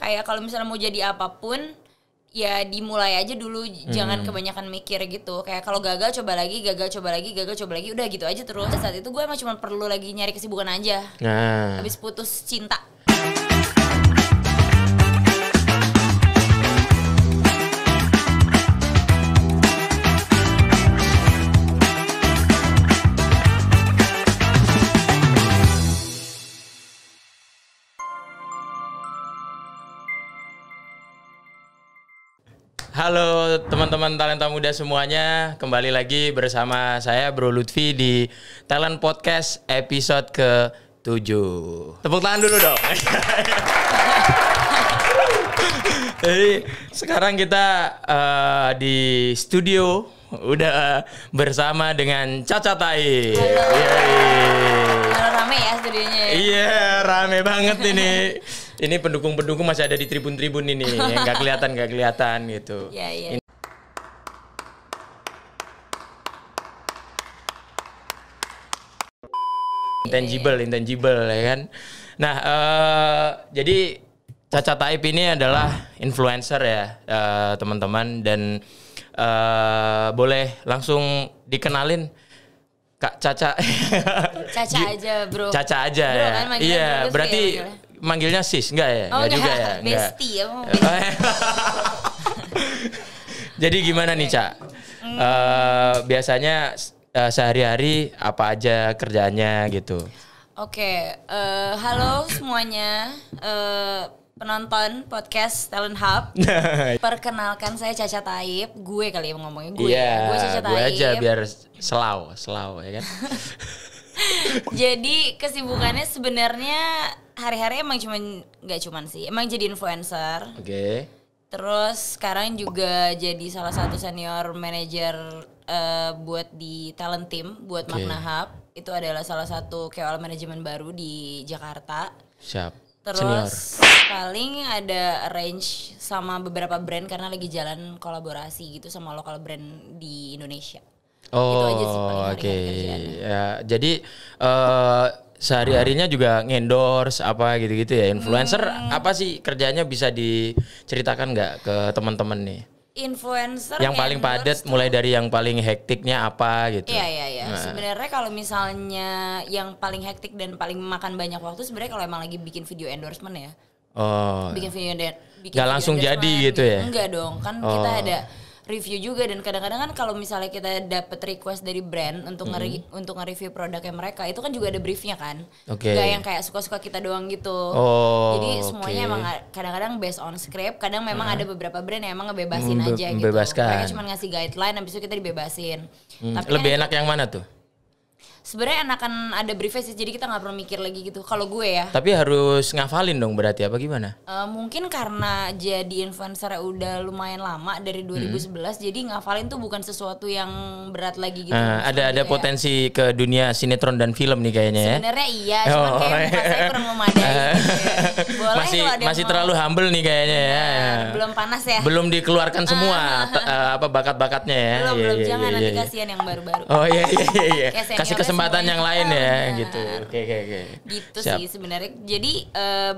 kayak kalau misalnya mau jadi apapun ya dimulai aja dulu, jangan kebanyakan mikir gitu. Kayak kalau gagal coba lagi, udah gitu aja terus. Saat itu gue emang cuma perlu lagi nyari kesibukan aja. Habis putus cinta. Halo teman-teman talenta muda semuanya, kembali lagi bersama saya Bro Lutfi di Talent Podcast episode ke-7. Tepuk tangan dulu dong. Jadi sekarang kita di studio udah bersama dengan Caca Taib. Halo, rame ya studionya. Iya, rame banget ini. Ini pendukung-pendukung masih ada di tribun-tribun ini yang nggak kelihatan gitu. Iya. Intangible ya kan. Nah, jadi Caca Taib ini adalah influencer ya teman-teman, dan boleh langsung dikenalin Kak Caca. Caca aja bro. Caca aja bro, ya. Kan iya, berarti ya, manggilnya sis, enggak ya? Oh, enggak juga ya? Bestie ya. Jadi gimana nih, Cak? Biasanya sehari-hari apa aja kerjaannya gitu? Oke, halo semuanya. Penonton podcast Talent Hub. Perkenalkan saya Caca Taib. Gue kali ya ngomongnya gue. Iya, gue Caca Taib. gue aja biar selau ya kan. Jadi kesibukannya sebenarnya hari-hari emang nggak cuman sih, emang jadi influencer. Oke. Terus sekarang juga jadi salah satu senior manager buat di talent team buat Magna Hub. Itu adalah salah satu KOL manajemen baru di Jakarta. Siap. Terus paling ada arrange sama beberapa brand karena lagi jalan kolaborasi gitu sama lokal brand di Indonesia. Oh, itu aja sih paling oke. Ya, jadi sehari-harinya juga ngendorse apa gitu-gitu ya. Influencer apa sih kerjanya, bisa diceritakan nggak ke teman-teman nih? Influencer yang paling padat, mulai dari yang paling hektiknya apa gitu. Iya. Nah. Sebenarnya kalau misalnya yang paling hektik dan paling makan banyak waktu sebenarnya kalau emang lagi bikin video endorsement ya. Oh. Bikin Nggak langsung jadi gitu ya? Enggak dong, kan kita ada review juga, dan kadang-kadang kan kalau misalnya kita dapet request dari brand untuk nge-review produknya mereka, itu kan juga ada briefnya kan. Gak yang kayak suka-suka kita doang gitu. Jadi semuanya emang kadang-kadang based on script, kadang memang ada beberapa brand yang emang ngebebasin aja gitu. Mereka cuma ngasih guideline, habis itu kita dibebasin. Tapi lebih enak yang mana tuh? Sebenarnya enakan ada briefnya sih, jadi kita nggak perlu mikir lagi gitu. Kalau gue ya. Tapi harus ngafalin dong berarti apa gimana? Mungkin karena jadi influencer udah lumayan lama dari 2011, jadi ngafalin tuh bukan sesuatu yang berat lagi gitu. Ada potensi ke dunia sinetron dan film nih kayaknya ya. Sebenarnya iya, cuman kayak muka saya kurang memadai. Gitu ya. Boleh masih terlalu humble nih kayaknya ya. Belum panas ya. Belum dikeluarkan semua bakat-bakatnya ya. Belum jangan nanti kasihan yang baru-baru. Oh iya. Kasih kesempatan yang lain ya gitu. Oke. Gitu sih sebenarnya. Jadi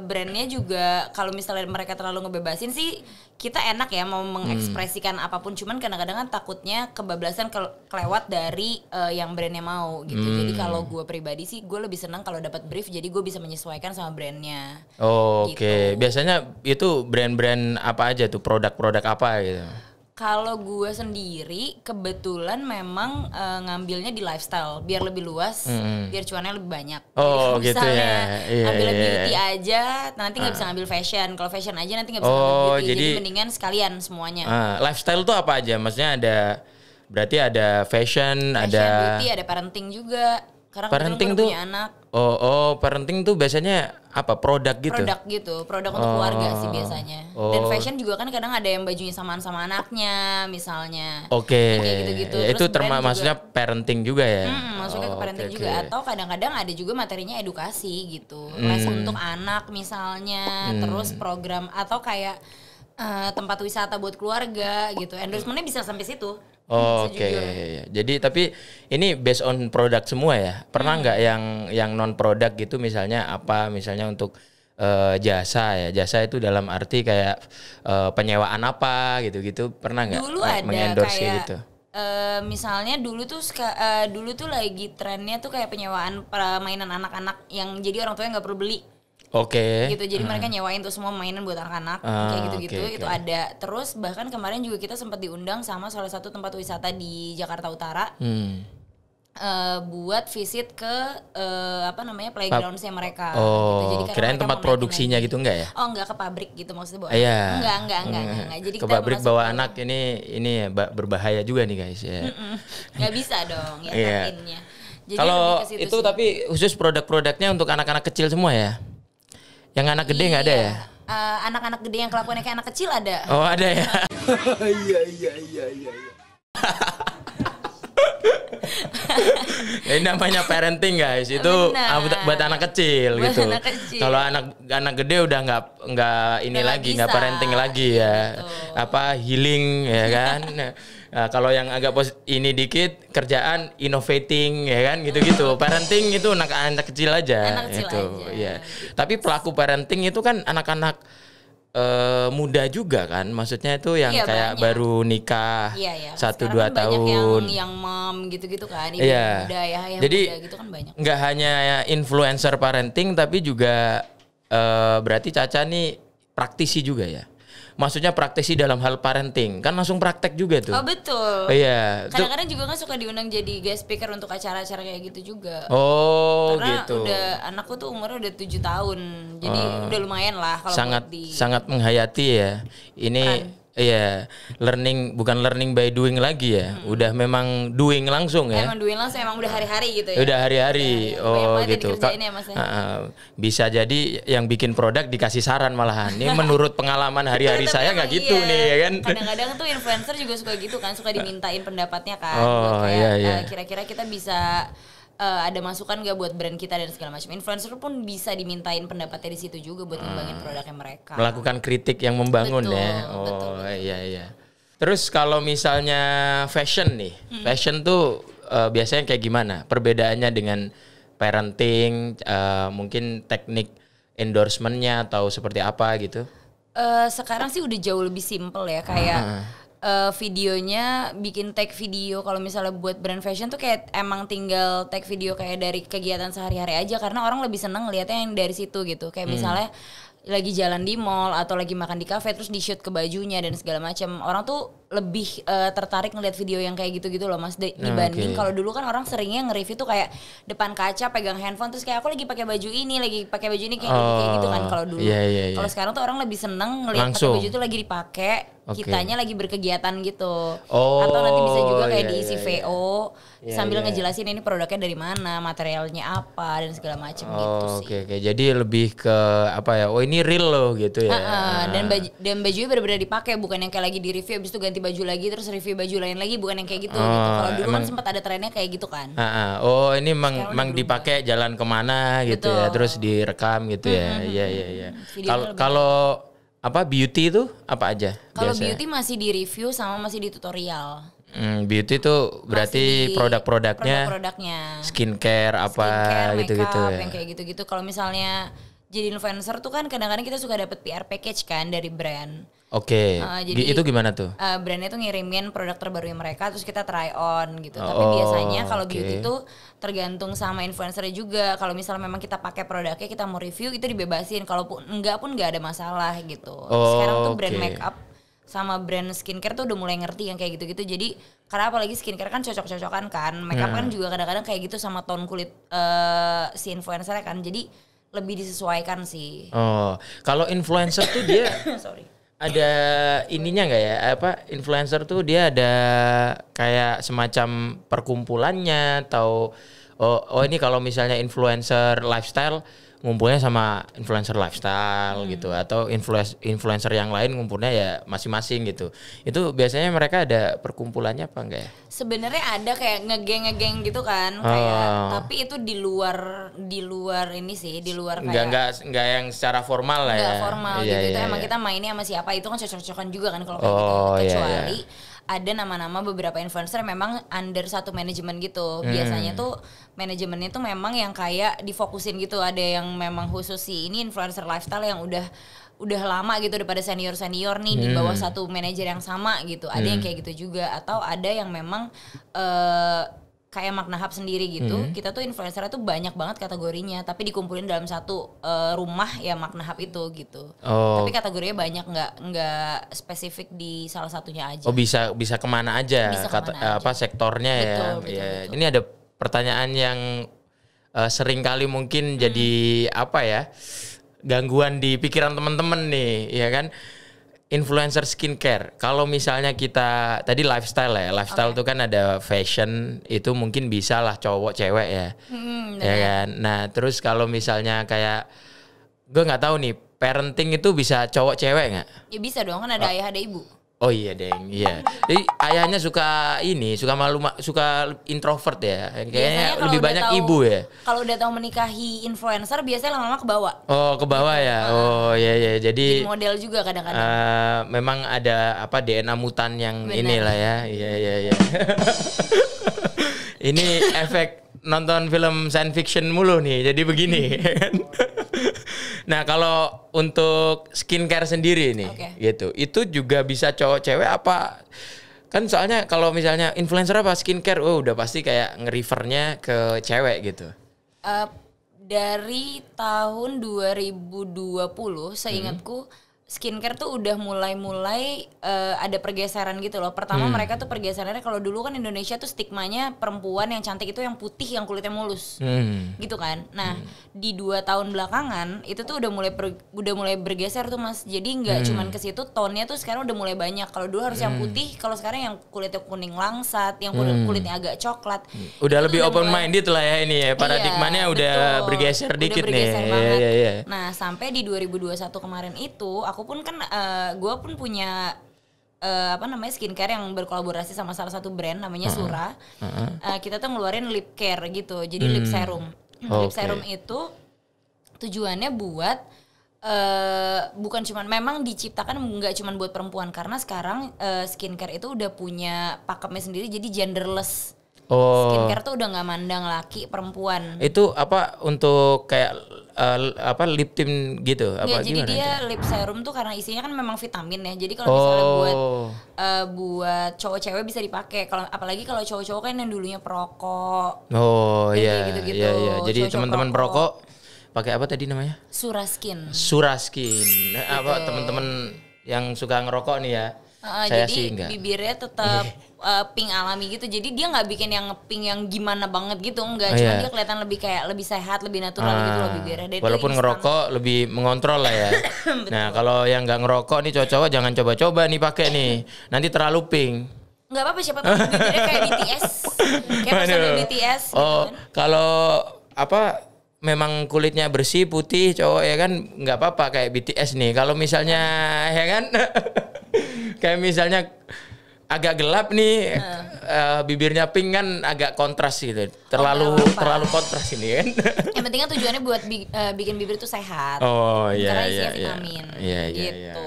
brandnya juga kalau misalnya mereka terlalu ngebebasin sih, kita enak ya mau mengekspresikan apapun, cuman kadang-kadang kan takutnya kebablasan kelewat dari yang brandnya mau gitu. Jadi kalau gue pribadi sih gue lebih senang kalau dapat brief, jadi gue bisa menyesuaikan sama brandnya. Oke. Gitu. Biasanya itu brand-brand apa aja tuh, produk-produk apa gitu? Kalau gue sendiri kebetulan memang ngambilnya di lifestyle biar lebih luas, biar cuannya lebih banyak. Oh jadi, gitu ya. Ngambil beauty aja, nanti nggak bisa ngambil fashion. Kalau fashion aja nanti nggak bisa ngambil beauty. Jadi mendingan sekalian semuanya. Lifestyle tuh apa aja? Maksudnya berarti ada fashion, ada beauty, ada parenting juga. Karena parenting tuh punya anak. Parenting tuh biasanya apa, produk gitu? Produk untuk keluarga sih biasanya. Dan fashion juga kan kadang ada yang bajunya samaan sama anaknya misalnya. Oke. Kayak gitu-gitu. Ya, itu maksudnya parenting juga ya? Masuknya ke parenting juga. Atau kadang-kadang ada juga materinya edukasi gitu. Les untuk anak misalnya. Terus program atau kayak tempat wisata buat keluarga gitu. Endorsementnya bisa sampai situ. Oke. Jadi tapi ini based on produk semua ya. Pernah nggak yang non produk gitu, misalnya apa? Misalnya untuk jasa ya. Jasa itu dalam arti kayak penyewaan apa gitu-gitu, pernah nggak dulu ada mengendorse kayak gitu? Misalnya dulu tuh lagi trennya tuh kayak penyewaan mainan anak-anak yang jadi orang tuanya nggak perlu beli. Oke. Gitu, jadi mereka nyewain tuh semua mainan buat anak-anak kayak gitu-gitu. Okay. Itu ada. Terus bahkan kemarin juga kita sempat diundang sama salah satu tempat wisata di Jakarta Utara buat visit ke playgroundsnya mereka. Gitu. Jadi kirain tempat produksinya gitu enggak ya? Oh, enggak, ke pabrik gitu maksudnya. Iya. Enggak. Jadi ke pabrik bawa anak ini ya berbahaya juga nih guys ya. Nggak bisa dong ya innya. Kalau itu sih. Tapi khusus produk-produknya untuk anak-anak kecil semua ya? Yang anak gede nggak ada ya? Anak-anak gede yang kelakuannya kayak anak kecil ada. Oh, ada ya? Iya. Ini namanya parenting guys. Itu buat anak kecil gitu. Kalau anak gede udah nggak nggak parenting lagi ya. Betul. Healing ya kan. Nah, kalau yang agak ini dikit kerjaan innovating ya kan gitu-gitu. Parenting itu anak kecil aja. Anak kecil itu aja. Ya. Tapi pelaku parenting itu kan anak-anak muda juga kan, maksudnya itu yang kayak banyak. Baru nikah 1-2 tahun, yang mom gitu-gitu kan, ibu muda ya, jadi muda gitu kan banyak. Nggak hanya influencer parenting tapi juga berarti Caca nih praktisi juga ya. Maksudnya praktisi dalam hal parenting kan langsung praktek juga tuh. Oh betul. Iya. Kadang-kadang juga kan suka diundang jadi guest speaker untuk acara-acara kayak gitu juga. Oh. Karena gitu. Udah anakku tuh umurnya udah 7 tahun, jadi udah lumayan lah kalau sangat menghayati ya. Ini iya, bukan learning by doing lagi ya. Udah memang doing langsung ya. Emang doing langsung, emang udah hari-hari gitu ya. Udah hari-hari. Gitu. Ya, Bisa jadi yang bikin produk dikasih saran malahan. Ini menurut pengalaman hari-hari saya nggak gitu nih ya kan. Kadang-kadang tuh influencer juga suka gitu kan, suka dimintain pendapatnya kan. Kira-kira kita bisa ada masukan gak buat brand kita dan segala macam. Influencer pun bisa dimintain pendapatnya di situ juga buat ngembangin produknya mereka. Melakukan kritik yang membangun ya. Betul. Iya. Terus kalau misalnya fashion nih, fashion tuh biasanya kayak gimana? Perbedaannya dengan parenting, mungkin teknik endorsementnya atau seperti apa gitu? Sekarang sih udah jauh lebih simple ya, kayak videonya bikin tag video. Kalau misalnya buat brand fashion tuh kayak emang tinggal tag video kayak dari kegiatan sehari-hari aja, karena orang lebih seneng ngeliatnya yang dari situ gitu. Kayak misalnya lagi jalan di mall atau lagi makan di kafe terus di shoot ke bajunya dan segala macam. Orang tuh lebih tertarik ngeliat video yang kayak gitu-gitu loh Mas, dibanding kalau dulu kan orang seringnya nge-review tuh kayak depan kaca pegang handphone terus kayak aku lagi pakai baju ini kayak gitu kan kalau dulu. Kalau sekarang tuh orang lebih seneng ngeliat pakai baju tuh lagi dipakai, kitanya lagi berkegiatan gitu. Atau nanti bisa juga kayak diisi VO sambil ngejelasin ini produknya dari mana, materialnya apa dan segala macam gitu sih. Oke. Jadi lebih ke apa ya? Oh ini real loh gitu ya. Dan bajunya benar-benar dipakai, bukan yang kayak lagi di review abis itu ganti baju lagi terus review baju lain lagi, bukan yang kayak gitu. Kalau dulu kan sempat ada trennya kayak gitu kan. Ini emang dipakai jalan kemana gitu. Betul. Ya, terus direkam gitu ya. Iya. Kalau beauty itu apa aja? Kalau beauty masih di review sama masih di tutorial. Beauty itu berarti produk-produknya skincare gitu-gitu ya. Yang kayak gitu-gitu. Kalau misalnya jadi influencer tuh kan kadang-kadang kita suka dapet PR package kan dari brand. Oke. Jadi itu gimana tuh? Brandnya tuh ngirimin produk terbarunya mereka terus kita try on gitu. Tapi biasanya kalau beauty tuh tergantung sama influencernya juga. Kalau misalnya memang kita pakai produknya, kita mau review itu dibebasin. Kalaupun enggak pun nggak ada masalah gitu. Sekarang tuh brand makeup sama brand skincare tuh udah mulai ngerti yang kayak gitu-gitu. Jadi karena apalagi skincare kan cocok-cocokan kan. Makeup kan juga kadang-kadang kayak gitu sama tone kulit si influencernya kan. Jadi lebih disesuaikan sih. Kalau influencer tuh dia ada ininya nggak ya? Influencer tuh dia ada kayak semacam perkumpulannya atau ini kalau misalnya influencer lifestyle ngumpulnya sama influencer lifestyle gitu, atau influencer yang lain ngumpulnya ya masing-masing gitu. Itu biasanya mereka ada perkumpulannya apa enggak ya? Sebenarnya ada kayak ngegeng gitu kan, kayak tapi itu di luar ini sih, di luar kayak enggak yang secara formal lah ya. Enggak formal gitu. Itu emang kita mainnya sama siapa itu kan cocok-cocokan juga kan kalau kayak gitu. Kecuali ada nama-nama beberapa influencer yang memang under satu manajemen gitu. Biasanya tuh manajemennya tuh memang yang kayak difokusin gitu. Ada yang memang khusus sih ini influencer lifestyle yang udah lama gitu daripada senior nih di bawah satu manajer yang sama gitu. Ada yang kayak gitu juga, atau ada yang memang kayak Magna Hub sendiri gitu. Kita tuh influencernya tuh banyak banget kategorinya, tapi dikumpulin dalam satu rumah ya Magna Hub itu gitu. Tapi kategorinya banyak, nggak spesifik di salah satunya aja. Bisa kemana aja, Bisa kemana apa sektornya betul. Ini ada pertanyaan yang sering kali mungkin jadi apa ya, gangguan di pikiran teman-teman nih, ya kan? Influencer skincare. Kalau misalnya kita tadi lifestyle tuh kan ada fashion, itu mungkin bisa lah cowok cewek ya, ya kan. Nah terus kalau misalnya kayak gue nggak tahu nih, parenting itu bisa cowok cewek nggak? Ya bisa dong, kan ada ayah ada ibu. Oh iya deng, iya. Jadi ayahnya suka malu, suka introvert ya. Kayaknya lebih banyak ibu ya. Kalau udah tahu menikahi influencer biasanya lama-lama ke bawah. Oh, ke bawah gitu. Ya. Oh iya. Jadi model juga kadang-kadang. Memang ada apa DNA mutan yang inilah ya. Iya. Ini efek nonton film science fiction mulu nih. Jadi begini. Nah kalau untuk skincare sendiri nih, gitu, itu juga bisa cowok cewek apa? Kan soalnya kalau misalnya influencer apa skincare, udah pasti kayak nge-refernya ke cewek gitu. Dari tahun 2020 seingatku skincare tuh udah mulai ada pergeseran gitu loh. Pertama mereka tuh pergeserannya, kalau dulu kan Indonesia tuh stigmanya perempuan yang cantik itu yang putih, yang kulitnya mulus, gitu kan. Nah di 2 tahun belakangan itu tuh udah mulai bergeser tuh Mas. Jadi nggak cuman ke situ, tone-nya tuh sekarang udah mulai banyak. Kalau dulu harus yang putih, kalau sekarang yang kulitnya kuning langsat, yang kulitnya agak coklat. Udah lebih open minded lah ya ini ya. Paradigmanya udah bergeser dikit nih. Iya. Nah sampai di 2021 kemarin itu aku pun kan gue pun punya skincare yang berkolaborasi sama salah satu brand namanya Sura. Kita tuh ngeluarin lip care gitu, jadi lip serum. Lip serum itu tujuannya buat bukan cuman, memang diciptakan nggak cuman buat perempuan, karena sekarang skincare itu udah punya pakemnya sendiri, jadi genderless. Skincare tuh udah nggak mandang laki perempuan. Itu apa untuk kayak lip tint gitu? Apa jadi dia lip serum tuh karena isinya kan memang vitamin ya. Jadi kalau misalnya buat cowok cewek bisa dipakai. Kalau apalagi kalau cowok-cowok kan yang dulunya perokok. Iya. Jadi teman-teman perokok pakai apa tadi namanya? Suraskin. Gitu. Apa teman-teman yang suka ngerokok nih ya? Saya jadi sih enggak. Bibirnya tetap pink alami gitu. Jadi dia nggak bikin yang pink yang gimana banget gitu, enggak. Cuma dia kelihatan lebih sehat, lebih natural gitu loh bibirnya. Walaupun ngerokok lebih mengontrol lah ya. Nah kalau yang nggak ngerokok nih cowok-cowok jangan coba-coba nih pakai nih. Nanti terlalu pink. Nggak apa-apa, siapa tahu bibirnya kayak BTS. Kayak personil BTS gitu kan. Kalau memang kulitnya bersih putih cowok ya kan nggak apa-apa kayak BTS nih. Kalau misalnya ya kan kayak misalnya agak gelap nih, bibirnya pink kan agak kontras gitu. Terlalu kontras ini kan. Yang penting kan tujuannya buat bikin bibir itu sehat. Karena isinya vitamin. Gitu.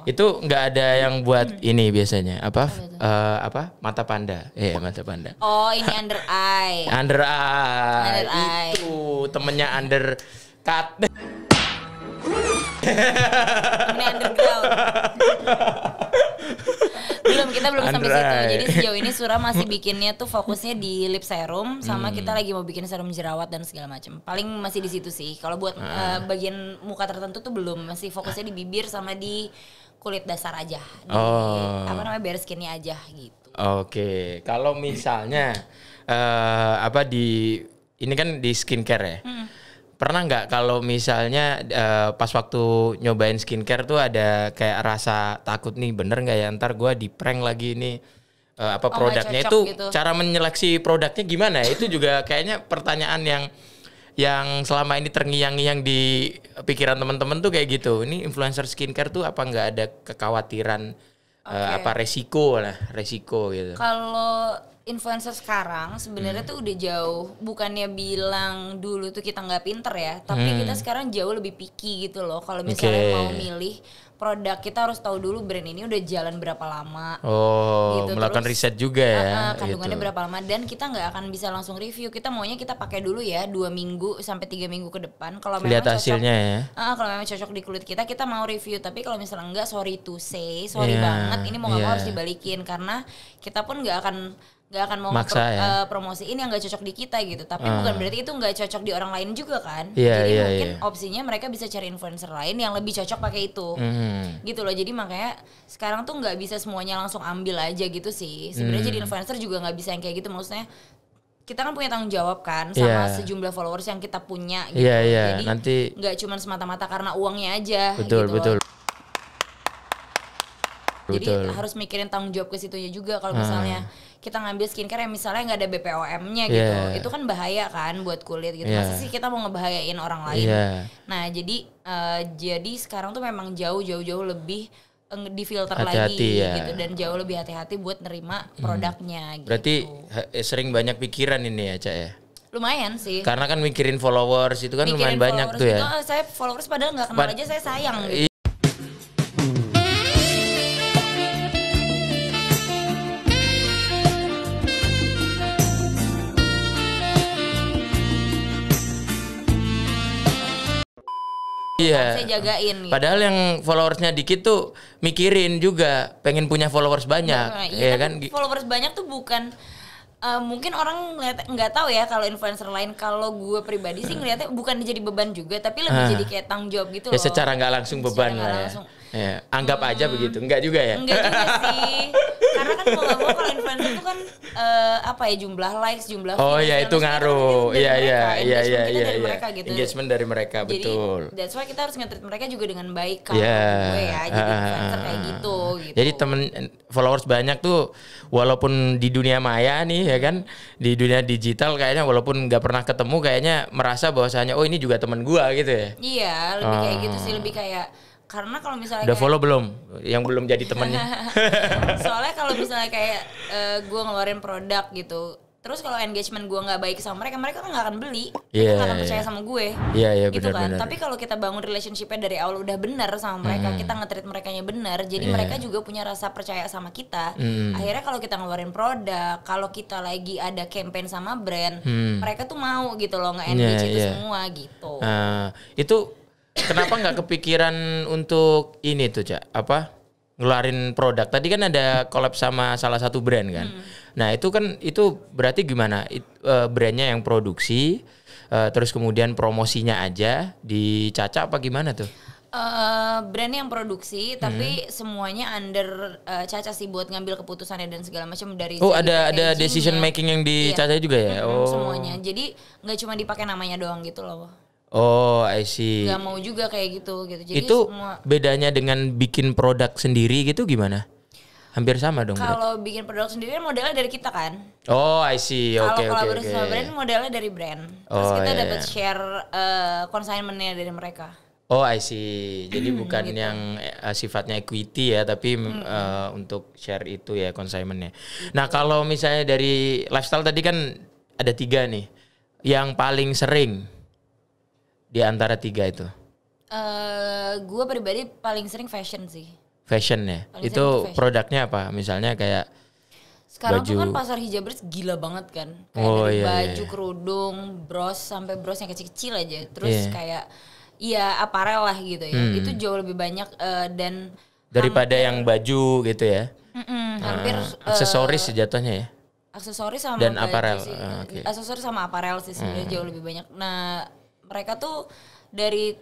Itu nggak ada yang buat ini biasanya mata panda. Mata panda. Ini under eye. Under eye. Itu temennya undercut. Temennya underground. Kita belum sampai situ. Jadi sejauh ini Sura masih bikinnya tuh fokusnya di lip serum, sama kita lagi mau bikin serum jerawat dan segala macam. Paling masih di situ sih. Kalau buat bagian muka tertentu tuh belum, masih fokusnya di bibir sama di kulit dasar aja. Bare skinnya aja gitu. Oke. Kalau misalnya ini kan di skincare ya. Pernah nggak kalau misalnya pas waktu nyobain skincare tuh ada kayak rasa takut nih, bener nggak ya ntar gue di prank lagi nih produknya itu gitu. Cara menyeleksi produknya gimana? Itu juga kayaknya pertanyaan yang selama ini terngiang-ngiang di pikiran teman-teman tuh kayak gitu. Ini influencer skincare tuh apa nggak ada kekhawatiran resiko gitu? Kalau influencer sekarang sebenarnya tuh udah jauh, bukannya bilang dulu tuh kita nggak pinter ya, tapi kita sekarang jauh lebih picky gitu loh. Kalau misalnya mau milih produk, kita harus tahu dulu brand ini udah jalan berapa lama. Gitu. Melakukan riset juga ya. Kandungannya gitu. berapa lama, dan kita nggak akan bisa langsung review. Kita maunya kita pakai dulu ya 2 minggu sampai 3 minggu ke depan. Kalau memang cocok, hasilnya ya. Kalau memang cocok di kulit kita mau review. Tapi kalau misalnya enggak, sorry banget, ini mau nggak mau harus dibalikin, karena kita pun nggak akan mau promosiin yang nggak cocok di kita gitu. Tapi bukan berarti itu nggak cocok di orang lain juga kan. Jadi mungkin opsinya mereka bisa cari influencer lain yang lebih cocok pakai itu. Gitu loh. Jadi makanya sekarang tuh nggak bisa semuanya langsung ambil aja gitu sih. Sebenarnya jadi influencer juga nggak bisa yang kayak gitu. Maksudnya kita kan punya tanggung jawab kan sama sejumlah followers yang kita punya gitu. Jadi nanti nggak cuma semata-mata karena uangnya aja. Betul. Jadi harus mikirin tanggung jawab ke situnya juga. Kalau misalnya kita ngambil skincare yang misalnya nggak ada BPOM-nya gitu, itu kan bahaya kan buat kulit gitu. Masa sih kita mau ngebahayain orang lain? Nah jadi sekarang tuh memang jauh lebih difilter lagi gitu, dan jauh lebih hati-hati buat nerima produknya. Gitu. Berarti sering banyak pikiran ini ya, Cak ya? Lumayan sih. Karena kan mikirin followers itu kan lumayan banyak tuh ya. Itu, saya followers padahal nggak kenal aja saya sayang gitu. Iya. Saya jagain gitu. Padahal yang followersnya dikit tuh mikirin juga pengen punya followers banyak. Iya kan? Followers banyak tuh bukan mungkin orang nggak tahu ya kalau influencer lain. Kalau gue pribadi sih ngeliatnya bukan jadi beban juga, tapi lebih jadi kayak tanggung jawab gitu loh. Secara nggak langsung beban lah ya. Anggap aja begitu. Enggak juga ya? Enggak juga sih. Karena kan mau nggak mau kalau influencer itu kan jumlah likes, jumlah views. Oh iya, itu ngaruh. Iya. Mereka gitu. Engagement dari mereka, betul. Jadi that's why kita harus nge-treat mereka juga dengan baik kalau gue ya. Jadi influencer kayak gitu. Jadi followers banyak tuh walaupun di dunia maya nih ya kan, di dunia digital kayaknya walaupun nggak pernah ketemu kayaknya merasa bahwasanya oh ini juga teman gua gitu ya. Iya, lebih kayak gitu sih, lebih kayak karena kalau misalnya udah follow belum yang belum jadi temennya. Soalnya kalau misalnya kayak gue ngeluarin produk gitu, terus kalau engagement gue nggak baik sama mereka kan nggak akan beli, mereka nggak akan percaya sama gue. Gitu kan. Tapi kalau kita bangun relationship-nya dari awal udah benar sama mereka, kita nge-treat merekanya benar, jadi mereka juga punya rasa percaya sama kita. Akhirnya kalau kita ngeluarin produk, kalau kita lagi ada campaign sama brand, mereka tuh mau gitu loh nge-engage itu semua gitu. Itu kenapa nggak kepikiran untuk ini tuh, Cak? Ngeluarin produk. Tadi kan ada collab sama salah satu brand kan. Nah, itu berarti gimana? Brandnya yang produksi, terus kemudian promosinya aja di Caca apa gimana tuh? Brand yang produksi, tapi semuanya under Caca sih buat ngambil keputusannya dan segala macam dari. Oh, ada decision making yang di Caca juga ya? Semuanya. Jadi nggak cuma dipakai namanya doang gitu loh. Oh, I see. Gak mau juga kayak gitu. Jadi itu bedanya dengan bikin produk sendiri gitu gimana? Hampir sama dong. Kalau bikin produk sendiri modelnya dari kita kan. Oh, I see. Oke. Kalau kolaborasi sama brand modelnya dari brand. Terus kita dapat share consignment-nya dari mereka. Oh, I see. Jadi bukan gitu. Yang sifatnya equity ya, tapi untuk share itu ya consignment-nya. Gitu. Nah, kalau misalnya dari lifestyle tadi kan ada 3 nih. Yang paling sering di antara 3 itu? Gue pribadi paling sering fashion sih. Fashion ya? Itu produknya apa? Misalnya kayak sekarang baju. Tuh kan pasar hijabers gila banget kan. Kayak dari baju, kerudung, bros, sampai bros yang kecil-kecil aja. Terus kayak aparel lah gitu ya. Itu jauh lebih banyak dan daripada yang baju gitu ya. Hampir aksesoris sejatuhnya ya. Aksesoris sama dan baju aparel. Sih. Aksesoris sama aparel sih sebenarnya jauh lebih banyak. Nah, mereka tuh dari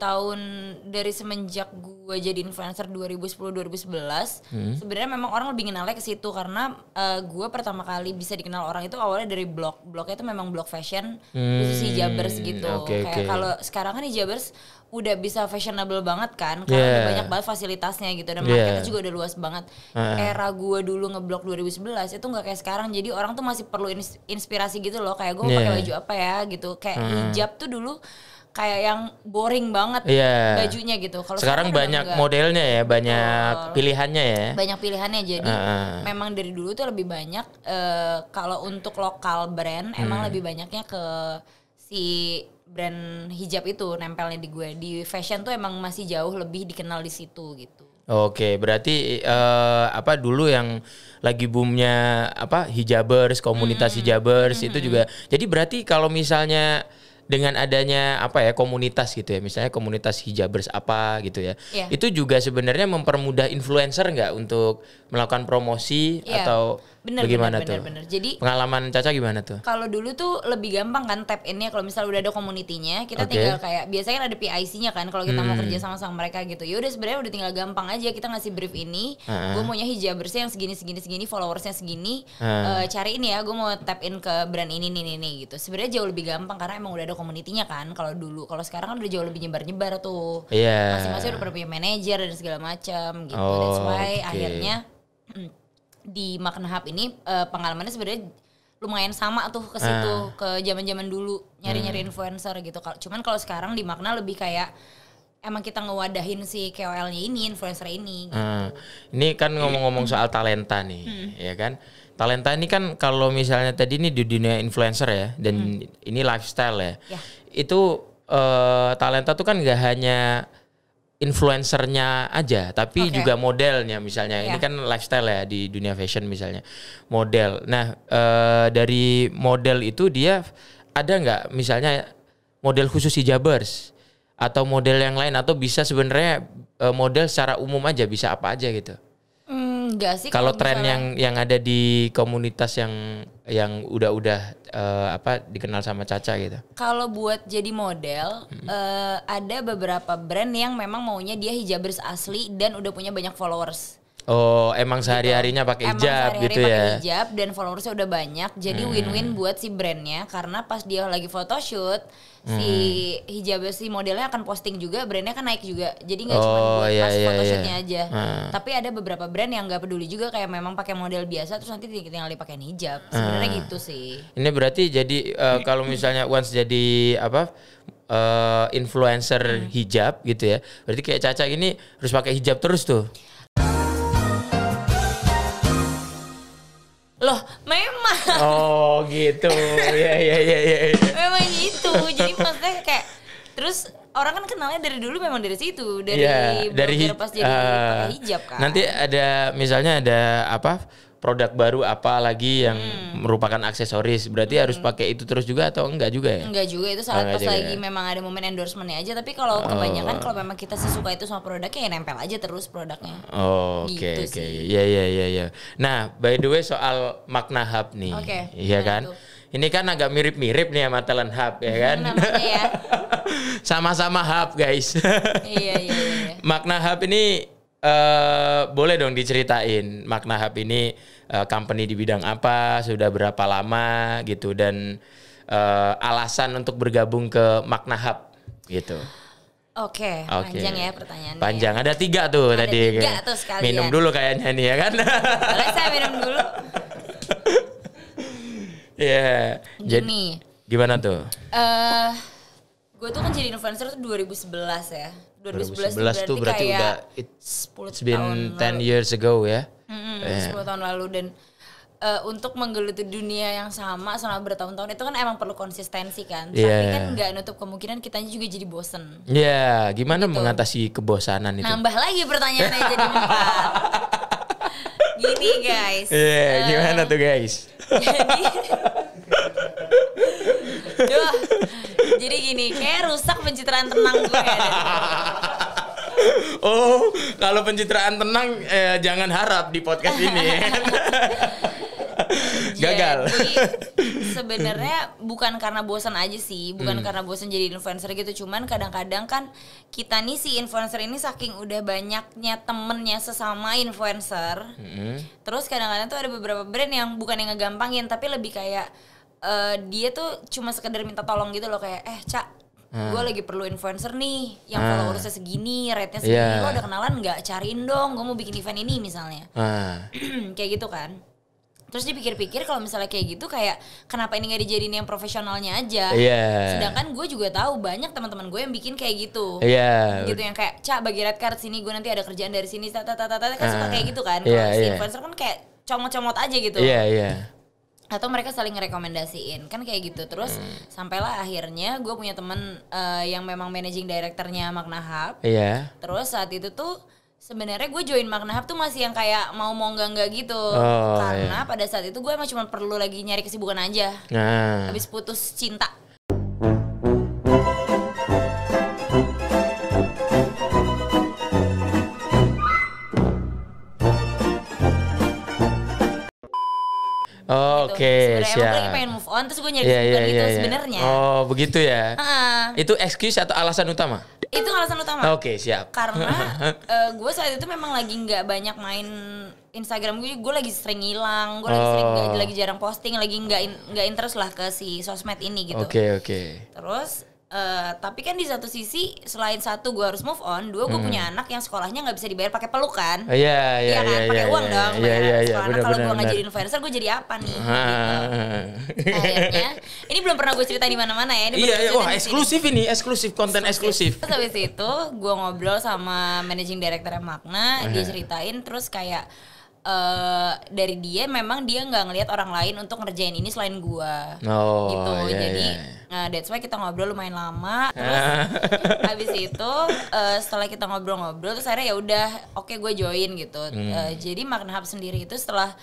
semenjak gue jadi influencer 2010-2011 sebenarnya memang orang lebih kenalnya ke situ karena gue pertama kali bisa dikenal orang itu awalnya dari blognya itu memang blog fashion khusus hijabers gitu. Kayak kalau sekarang kan hijabers udah bisa fashionable banget kan karena udah banyak banget fasilitasnya gitu dan marketnya juga udah luas banget. Era gue dulu ngeblog 2011 itu nggak kayak sekarang, jadi orang tuh masih perlu inspirasi gitu loh, kayak gue pakai baju apa ya gitu, kayak hijab tuh dulu kayak yang boring banget bajunya gitu. Kalau sekarang banyak modelnya ya, banyak pilihannya ya. Banyak pilihannya, jadi memang dari dulu tuh lebih banyak kalau untuk lokal brand emang lebih banyaknya ke si brand hijab itu nempelnya di gue. Di fashion tuh emang masih jauh lebih dikenal di situ gitu. Oke, berarti apa dulu yang lagi boomnya apa hijabers, komunitas hijabers itu juga. Jadi berarti kalau misalnya dengan adanya apa ya komunitas gitu ya, misalnya komunitas hijabers apa gitu ya, itu juga sebenarnya mempermudah influencer nggak untuk melakukan promosi atau bagaimana tuh? Bener. Jadi pengalaman Caca gimana tuh? Kalau dulu tuh lebih gampang kan tap in-nya kalau misalnya udah ada community-nya, kita tinggal kayak biasanya kan ada PIC-nya kan kalau kita mau kerja sama mereka gitu. Ya udah sebenarnya udah tinggal gampang aja kita ngasih brief ini, gue maunya hijabersnya yang segini followersnya segini, cari ini ya, gue mau tap in ke brand ini nih gitu. Sebenarnya jauh lebih gampang karena emang udah ada community-nya kan. Kalau dulu, kalau sekarang kan udah jauh lebih nyebar-nyebar tuh. Masing-masing udah pernah punya manajer dan segala macam gitu. That's why akhirnya di Makna Hub ini pengalamannya sebenarnya lumayan sama tuh ke situ, ke zaman-zaman dulu nyari-nyari influencer gitu. Cuman kalau sekarang di Makna lebih kayak emang kita ngewadahin si KOL-nya ini, influencer ini gitu. Ini kan ngomong-ngomong soal talenta nih, ya kan? Talenta ini kan kalau misalnya tadi ini di dunia influencer ya, dan ini lifestyle ya. Itu talenta tuh kan gak hanya influencernya aja, tapi juga modelnya misalnya. Ini kan lifestyle ya di dunia fashion misalnya. Model. Nah, dari model itu dia ada nggak misalnya model khusus hijabers atau model yang lain atau bisa sebenarnya model secara umum aja bisa apa aja gitu? Enggak sih. Kalau tren yang ada di komunitas yang udah apa dikenal sama Caca gitu. Kalau buat jadi model ada beberapa brand yang memang maunya dia hijabers asli dan udah punya banyak followers. Oh, emang sehari-harinya pakai hijab gitu ya. Pakai hijab dan followersnya udah banyak. Jadi win-win buat si brandnya karena pas dia lagi photoshoot si hijabers si modelnya akan posting juga, brandnya kan naik juga. Jadi nggak cuma buat pas photoshootnya aja. Tapi ada beberapa brand yang nggak peduli juga kayak memang pakai model biasa terus nanti tinggal dipakein hijab. Sebenarnya gitu sih. Ini berarti jadi kalau misalnya once jadi apa influencer hijab gitu ya. Berarti kayak Caca gini harus pakai hijab terus tuh. Loh, memang. Oh, gitu. Ya. Memang gitu. Jadi maksudnya kayak terus orang kan kenalnya dari dulu memang dari situ, dari pas jadi pakai hijab kan. Nanti ada misalnya ada apa? Produk baru apa lagi yang merupakan aksesoris, berarti harus pakai itu terus juga atau enggak juga ya? Enggak juga, itu saat pas lagi memang ada momen endorsementnya aja. Tapi kalau kebanyakan kalau memang kita sesuka itu sama produknya ya nempel aja terus produknya. Oke. Iya. Nah, by the way soal Makna Hub nih, iya kan? Ini kan agak mirip-mirip nih sama Talent Hub ya kan? Namanya ya. Sama-sama hub guys. Iya. Makna Hub ini boleh dong diceritain Makna Hub ini company di bidang apa, sudah berapa lama gitu, dan alasan untuk bergabung ke Makna Hub gitu. Oke. Panjang ya pertanyaannya. Panjang, ada 3 tuh ada tadi. 3 tuh sekalian. Minum dulu kayaknya nih ya kan. Boleh saya minum dulu. Iya. Gini. Gimana tuh? Gue tuh kan jadi influencer tuh 2011 ya. 2011 tuh berarti udah 10 been 10 tahun years ago ya. 10 tahun lalu dan untuk menggeluti dunia yang sama selama bertahun-tahun itu kan emang perlu konsistensi kan. Tapi kan nggak nutup kemungkinan kitanya juga jadi bosen. Iya, gimana mengatasi kebosanan itu? Nambah lagi pertanyaannya jadi 4. Gini guys. Gimana tuh guys? Jadi gini, kayak rusak pencitraan tenang gue ya. Oh, kalau pencitraan tenang jangan harap di podcast ini. Gagal. Jadi sebenarnya bukan karena bosan aja sih, bukan karena bosan jadi influencer gitu, cuman kadang-kadang kan kita nih si influencer ini saking udah banyaknya temennya sesama influencer, terus kadang-kadang tuh ada beberapa brand yang bukan yang ngegampangin tapi lebih kayak dia tuh cuma sekedar minta tolong gitu loh, kayak Cak, gue lagi perlu influencer nih yang followersnya segini, rate-nya segini, lo udah kenalan nggak? Cariin dong, gue mau bikin event ini misalnya. Kayak gitu kan. Terus dipikir-pikir kalau misalnya kayak gitu, kayak kenapa ini nggak dijadiin yang profesionalnya aja? Sedangkan gue juga tahu banyak teman-teman gue yang bikin kayak gitu. Gitu yang kayak Cak, bagi red card sini, gue nanti ada kerjaan dari sini, kan suka kayak gitu kan. Kalau si influencer kan kayak comot-comot aja gitu. Atau mereka saling ngerekomendasiin kan kayak gitu. Terus sampailah akhirnya gue punya teman yang memang managing directornya Makna Hub. Terus saat itu tuh sebenarnya gue join Magna Hub tuh masih yang kayak mau enggak gitu. Karena pada saat itu gue emang cuma perlu lagi nyari kesibukan aja. Habis putus cinta. Oke, siap. Emang gue lagi pengen move on, terus gue nyari kesibukan gitu sebenarnya. Oh, begitu ya. Itu excuse atau alasan utama? Itu alasan utama. Oke, siap. Karena gue saat itu memang lagi nggak banyak main Instagram, gue lagi sering hilang, gue lagi sering lagi jarang posting, lagi nggak interest lah ke si sosmed ini gitu. Oke. Terus tapi kan di satu sisi selain satu gue harus move on, dua gue punya anak yang sekolahnya nggak bisa dibayar pakai pelukan. Iya kan, pakai uang dong. Iya. Kalau gue nggak jadi influencer, gue jadi apa nih? Gitu. Akhirnya, ini belum pernah gue cerita di mana-mana ya. Iya. Wah, eksklusif konten eksklusif. Terus habis itu gue ngobrol sama managing director Magna, dia ceritain terus kayak dari dia memang dia nggak ngelihat orang lain untuk ngerjain ini selain gua gitu. Jadi that's why kita ngobrol lumayan lama. Terus habis itu setelah kita ngobrol-ngobrol terus akhirnya ya udah oke, gue join gitu. Jadi Magna Hub sendiri itu setelah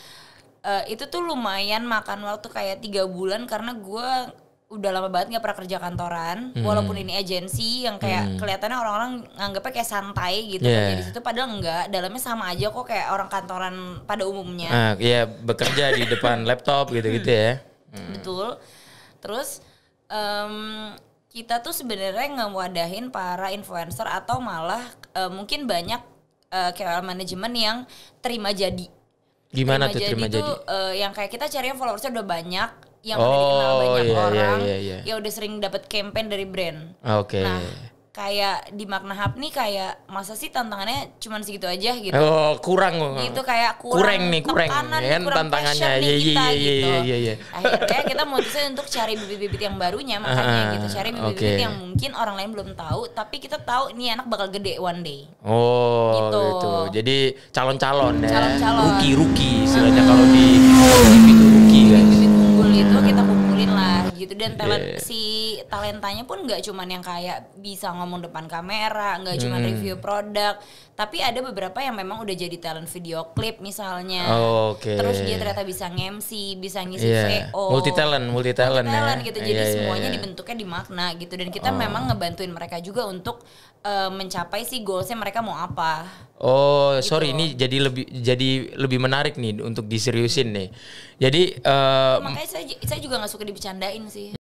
itu tuh lumayan makan waktu kayak 3 bulan karena gue udah lama banget nggak pernah kerja kantoran, walaupun ini agensi yang kayak kelihatannya orang-orang nganggapnya kayak santai gitu kerja di situ, padahal enggak, dalamnya sama aja kok kayak orang kantoran pada umumnya. Iya, bekerja di depan laptop gitu-gitu ya. Betul. Terus kita tuh sebenarnya ngewadahin para influencer atau malah mungkin banyak KOL manajemen yang terima jadi. Gimana terima jadi? Yang kayak kita cari yang followersnya udah banyak, yang udah dikenal banyak orang, ya udah sering dapat campaign dari brand. Oke. Nah, kayak di Magna Hub nih kayak masa sih tantangannya cuma segitu aja gitu. Kurang. Gitu kayak kurang tekanan, kan kurang tantangannya. Iya. Akhirnya kita mutusin untuk cari bibit-bibit yang barunya, makanya gitu. Cari bibit-bibit yang mungkin orang lain belum tahu, tapi kita tahu ini anak bakal gede one day. Gitu. Jadi calon-calon ya. Rookie istilahnya kalau di TV itu rookie guys. Bibit unggul itu kita kumpulin lah gitu, dan si talentanya pun nggak cuman yang kayak bisa ngomong depan kamera, nggak cuman review produk, tapi ada beberapa yang memang udah jadi talent video klip misalnya. Terus dia ternyata bisa nge-MC, bisa ngisi VO. Multi talent ya. Gitu. Jadi semuanya dibentuknya di Magna gitu, dan kita memang ngebantuin mereka juga untuk mencapai si goalsnya mereka mau apa. Gitu. Sorry, ini jadi lebih menarik nih untuk diseriusin nih. Jadi makanya saya juga nggak suka dibicarain sih.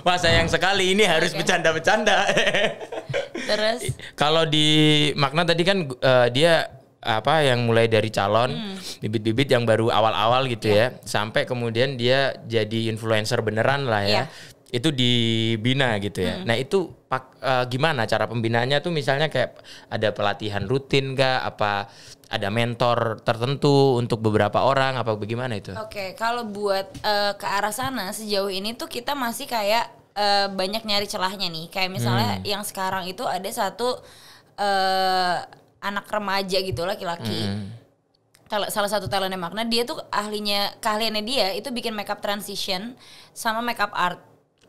Wah, sayang sekali ini harus bercanda-bercanda. Terus kalau di Magna tadi kan dia yang mulai dari calon bibit-bibit yang baru awal-awal gitu ya, sampai kemudian dia jadi influencer beneran lah ya. Itu dibina gitu ya. Nah, itu gimana cara pembinaannya tuh, misalnya kayak ada pelatihan rutin kah, apa ada mentor tertentu untuk beberapa orang, apa bagaimana itu? Oke, kalau buat ke arah sana sejauh ini tuh kita masih kayak banyak nyari celahnya nih. Kayak misalnya yang sekarang itu ada satu anak remaja gitu, laki-laki. Salah satu talentnya Magna, dia tuh keahliannya dia itu bikin makeup transition sama makeup art.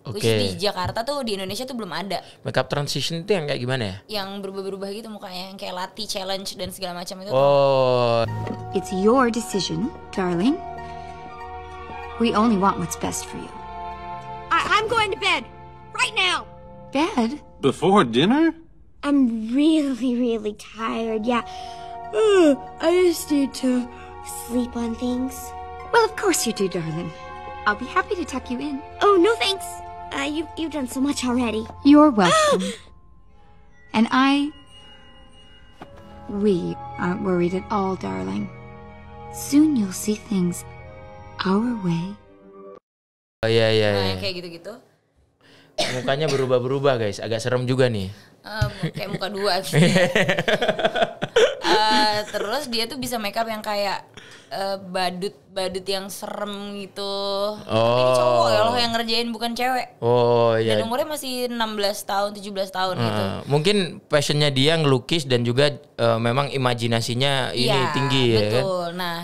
Which di Jakarta tuh, di Indonesia tuh belum ada. Makeup transition itu yang kayak gimana ya? Yang berubah-berubah gitu mukanya, yang kayak latih challenge dan segala macam itu. It's your decision, darling. We only want what's best for you. I'm going to bed right now. Bed? Before dinner? I'm really, really tired. Yeah. I just need to sleep on things. Well, of course you do, darling. I'll be happy to tuck you in. Oh, no thanks. You've done so much already. You're welcome. And we aren't worried at all, darling. Soon you'll see things our way. Iya. Kayak gitu-gitu. Mukanya berubah-berubah guys, agak serem juga nih. Kayak muka dua gitu. Terus dia tuh bisa makeup yang kayak badut yang serem gitu. Tapi ini cowok ya loh yang ngerjain, bukan cewek. Oh iya. Dan umurnya masih 16 tahun, 17 tahun gitu. Mungkin passionnya dia ngelukis dan juga memang imajinasinya ini tinggi ya kan. Betul. Nah,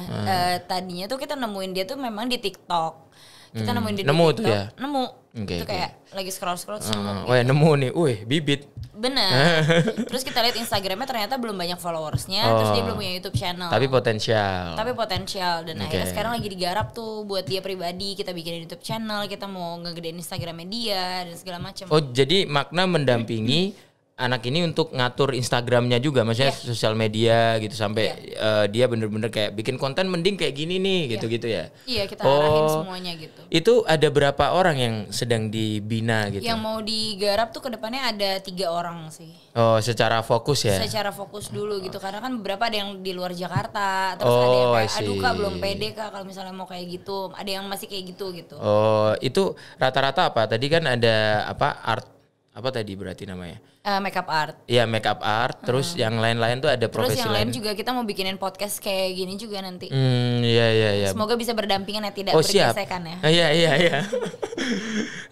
tadinya tuh kita nemuin dia tuh memang di TikTok. Kita nemuin dia di Nemu TikTok. tuh ya? Nemu. Okay, itu kayak lagi scroll gitu. Oh ya, nemu nih. Wih, bibit. Bener. Terus kita lihat Instagramnya ternyata belum banyak followersnya. Terus dia belum punya YouTube channel. Tapi potensial. Dan akhirnya sekarang lagi digarap tuh buat dia pribadi. Kita bikin YouTube channel. Kita mau ngegedein Instagramnya dia dan segala macam. Oh, jadi makna mendampingi anak ini untuk ngatur Instagramnya juga, maksudnya sosial media gitu sampai dia bener-bener kayak bikin konten mending kayak gini nih gitu-gitu ya. Iya, kita arahin semuanya gitu. Itu ada berapa orang yang sedang dibina gitu? Yang mau digarap tuh kedepannya ada 3 orang sih. Oh, secara fokus ya? Secara fokus dulu gitu, karena kan beberapa ada yang di luar Jakarta, terus ada yang kayak aduh Kak belum pede Kak kalau misalnya mau kayak gitu, ada yang masih kayak gitu. Oh, itu rata-rata apa? Tadi kan ada art apa tadi berarti namanya? Makeup art. Iya, makeup art. Terus yang lain-lain tuh ada profesi lain. Terus yang lain juga kita mau bikinin podcast kayak gini juga nanti. Iya. Semoga bisa berdampingan ya, tidak bergesekan ya. Iya.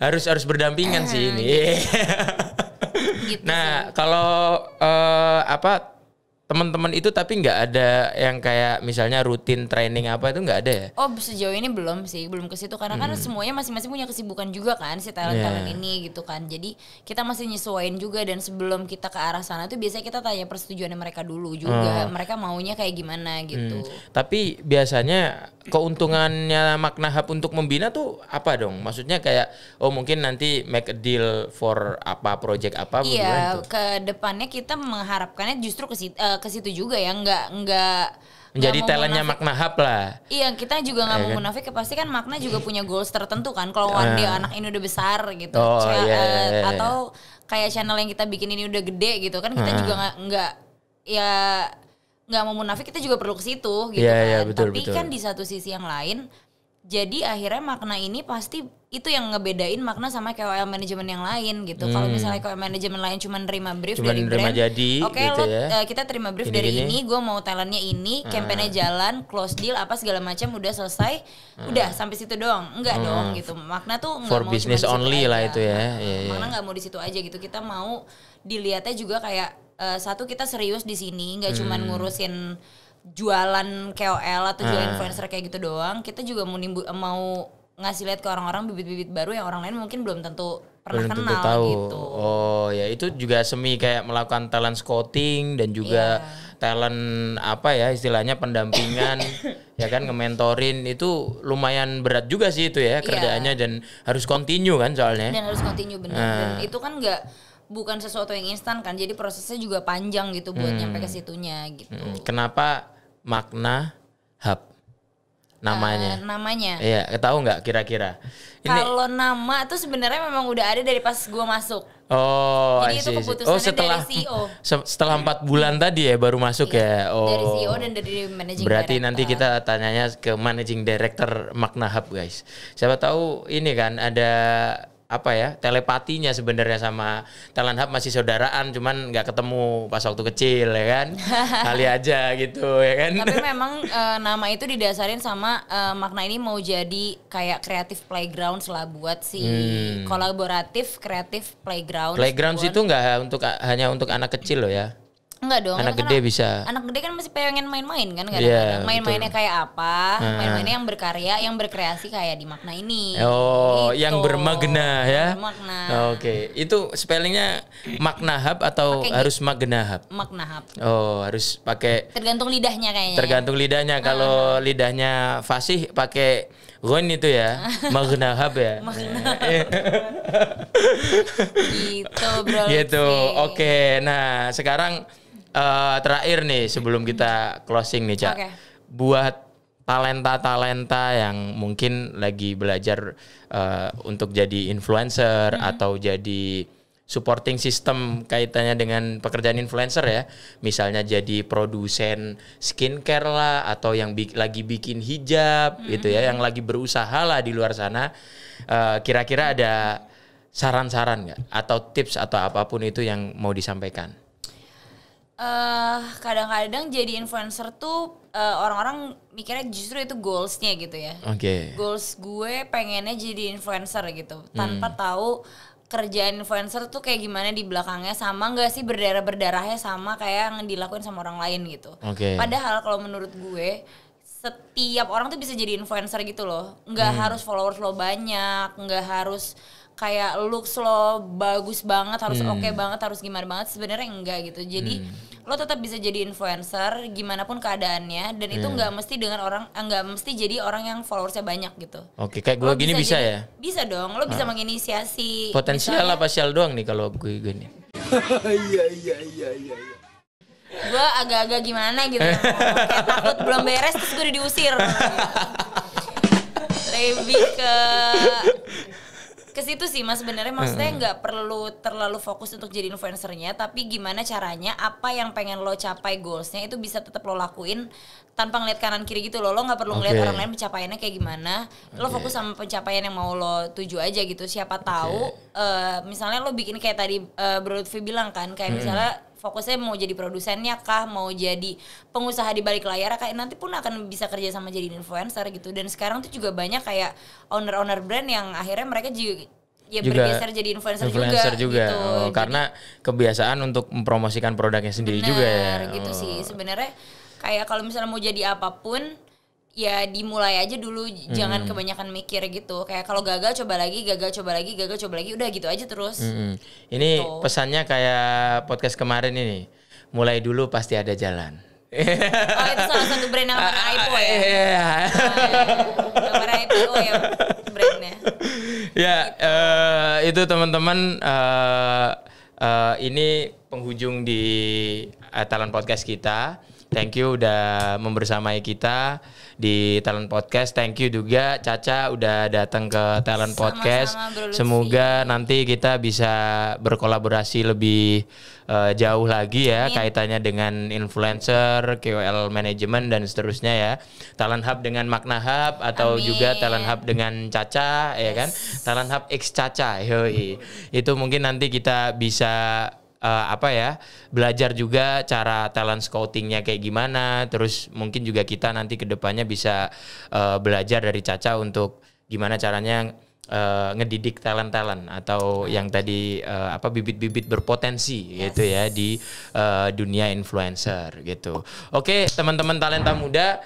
harus berdampingan sih ini. Gitu nah, kalau teman-teman itu tapi nggak ada yang kayak misalnya rutin training apa itu nggak ada ya? Oh, sejauh ini belum ke situ karena kan semuanya masing-masing punya kesibukan juga kan si talent ini gitu kan. Jadi kita masih nyesuaiin juga, dan sebelum kita ke arah sana tuh biasanya kita tanya persetujuan mereka dulu juga. Mereka maunya kayak gimana gitu. Tapi biasanya keuntungannya Makna Hub untuk membina tuh apa dong? Maksudnya kayak mungkin nanti make a deal for apa project apa? Iya, ke depannya kita mengharapkannya justru ke situ juga ya, nggak menjadi talentnya Makna Hub lah. Iya, kita juga nggak mau munafik, pasti kan Makna juga punya goals tertentu kan. Kalau one day anak ini udah besar gitu, atau kayak channel yang kita bikin ini udah gede gitu kan, kita juga nggak mau munafik, kita juga perlu ke situ gitu kan. Tapi kan di satu sisi yang lain, jadi akhirnya Makna ini pasti itu yang ngebedain Makna sama KOL manajemen yang lain gitu. Kalau misalnya KOL manajemen lain cuma nerima brief dari brand, oke, gitu kita terima brief dari ini, gue mau talentnya ini, campaignnya jalan, close deal apa segala macam, udah selesai, udah sampai situ doang. Enggak dong gitu. Makna tuh nggak for mau business only lah itu ya. Makna nggak mau di situ aja gitu. Kita mau dilihatnya juga kayak satu, kita serius di sini, nggak cuma ngurusin jualan KOL atau jualan influencer kayak gitu doang. Kita juga mau ngasih lihat ke orang-orang bibit-bibit baru yang orang lain mungkin belum tentu pernah kenal tahu. Gitu. Oh ya, itu juga semi kayak melakukan talent scouting dan juga talent apa ya istilahnya pendampingan ya kan, nge-mentorin itu lumayan berat juga sih itu ya kerjaannya, dan harus continue kan soalnya. Dan harus continue benar. Dan itu kan bukan sesuatu yang instan kan, jadi prosesnya juga panjang gitu buat nyampe ke situnya gitu. Kenapa Makna Hub? Namanya. Iya, tahu nggak kira-kira? Kalau nama tuh sebenarnya memang udah ada dari pas gua masuk. Oh, jadi itu keputusannya setelah dari CEO. Setelah 4 bulan tadi ya baru masuk ya. Oh. Dari CEO dan dari managing Berarti director. nanti kita tanyanya ke managing director Makna Hub, guys. Siapa tahu ini kan ada apa ya, telepatinya sebenarnya sama Talent Hub, masih saudaraan cuman nggak ketemu pas waktu kecil ya kan. Kali aja gitu ya kan. Tapi memang nama itu didasarin sama Makna ini mau jadi kayak creative playground lah buat si kolaboratif creative playground. Playground itu nggak hanya untuk anak kecil loh ya. Enggak dong. Anak gede bisa. Anak gede kan masih pengen main-main kan kadang-kadang. Main-mainnya kayak apa? Main-mainnya yang berkarya, yang berkreasi kayak di Makna ini. Oh, gitu. Yang bermakna ya. Bermakna. Oke. Itu spellingnya Makna Hub atau harus Magna Hub? Makna Hub. Oh, harus pakai. Tergantung lidahnya kayaknya. Tergantung lidahnya. Kalau lidahnya fasih pakai Gon itu ya. Magna Hub ya. Magna. Gitu, bro. Gitu. Oke. Nah, sekarang terakhir nih sebelum kita closing nih, Cak. Okay. Buat talenta-talenta yang mungkin lagi belajar untuk jadi influencer atau jadi supporting system kaitannya dengan pekerjaan influencer ya. Misalnya jadi produsen skincare lah, atau yang lagi bikin hijab gitu ya, yang lagi berusaha lah di luar sana. Kira-kira ada saran-saran nggak? Atau tips atau apapun itu yang mau disampaikan? Kadang-kadang jadi influencer tuh orang-orang mikirnya justru itu goalsnya gitu ya. Goals gue pengennya jadi influencer gitu, tanpa tahu kerjaan influencer tuh kayak gimana di belakangnya, sama nggak sih berdarah-berdarahnya sama kayak yang dilakuin sama orang lain gitu. Padahal kalau menurut gue setiap orang tuh bisa jadi influencer gitu loh, nggak harus followers lo banyak, nggak harus kayak looks lo bagus banget, harus oke banget, harus gimana banget, sebenarnya enggak gitu. Jadi lo tetap bisa jadi influencer gimana pun keadaannya, dan itu nggak mesti dengan orang, nggak mesti jadi orang yang followersnya banyak gitu. Kayak gue gini bisa ya? Bisa dong, lo bisa menginisiasi. Potensial misalnya, apa sial doang nih kalau gue gini? Iya. Gue agak-agak gimana gitu, kayak takut belum beres terus gue udah diusir. Lebih ke situ sih mas sebenarnya, maksudnya nggak perlu terlalu fokus untuk jadi influencernya, tapi gimana caranya apa yang pengen lo capai goalsnya itu bisa tetap lo lakuin tanpa ngeliat kanan kiri gitu loh. Lo nggak perlu ngeliat orang lain pencapaiannya kayak gimana, lo fokus sama pencapaian yang mau lo tuju aja gitu. Siapa tahu misalnya lo bikin kayak tadi Bro Lutfi bilang kan, kayak misalnya fokusnya mau jadi produsennya kah, mau jadi pengusaha di balik layar, kayak nanti pun akan bisa kerja sama jadi influencer gitu. Dan sekarang tuh juga banyak kayak owner brand yang akhirnya mereka juga bergeser jadi influencer juga gitu. Karena kebiasaan untuk mempromosikan produknya sendiri juga ya. Gitu sih sebenarnya. Kayak kalau misalnya mau jadi apapun ya dimulai aja dulu, jangan kebanyakan mikir gitu. Kayak kalau gagal coba lagi, udah gitu aja terus. Ini gitu. Pesannya kayak podcast kemarin ini, mulai dulu pasti ada jalan. Oh itu salah satu brand yang namanya Aipo ya? Namanya Aipo ya brandnya. Ya itu teman-teman, ini penghujung di Talent Podcast kita. Thank you udah membersamai kita di Talent Podcast. Thank you juga Caca udah datang ke Talent Podcast. Semoga nanti kita bisa berkolaborasi lebih jauh lagi ya. Kaitannya dengan influencer, KOL manajemen dan seterusnya ya. Talent Hub dengan Makna Hub atau juga Talent Hub dengan Caca ya kan. Talent Hub X Caca. Yoi. Itu mungkin nanti kita bisa belajar juga cara talent scoutingnya kayak gimana. Terus mungkin juga kita nanti kedepannya bisa belajar dari Caca untuk gimana caranya ngedidik talent atau yang tadi bibit-bibit berpotensi gitu ya di dunia influencer gitu. Oke, teman-teman talenta muda,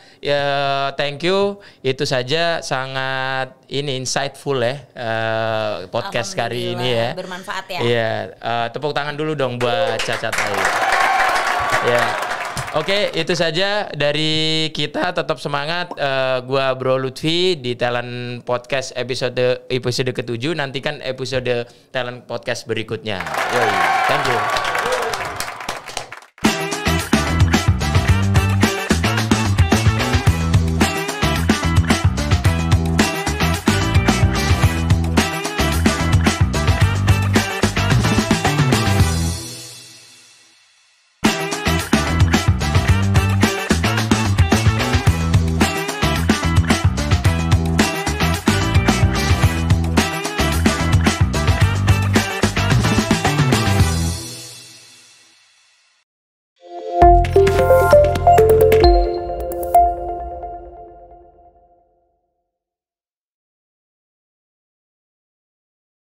thank you. Itu saja sangat insightful ya podcast kali ini ya. Bermanfaat ya. Iya, tepuk tangan dulu dong buat Caca Tai. Ya. Oke, itu saja dari kita. Tetap semangat. Gua Bro Lutfi di Talent Podcast episode ke-7. Nantikan episode Talent Podcast berikutnya. Yoi, thank you.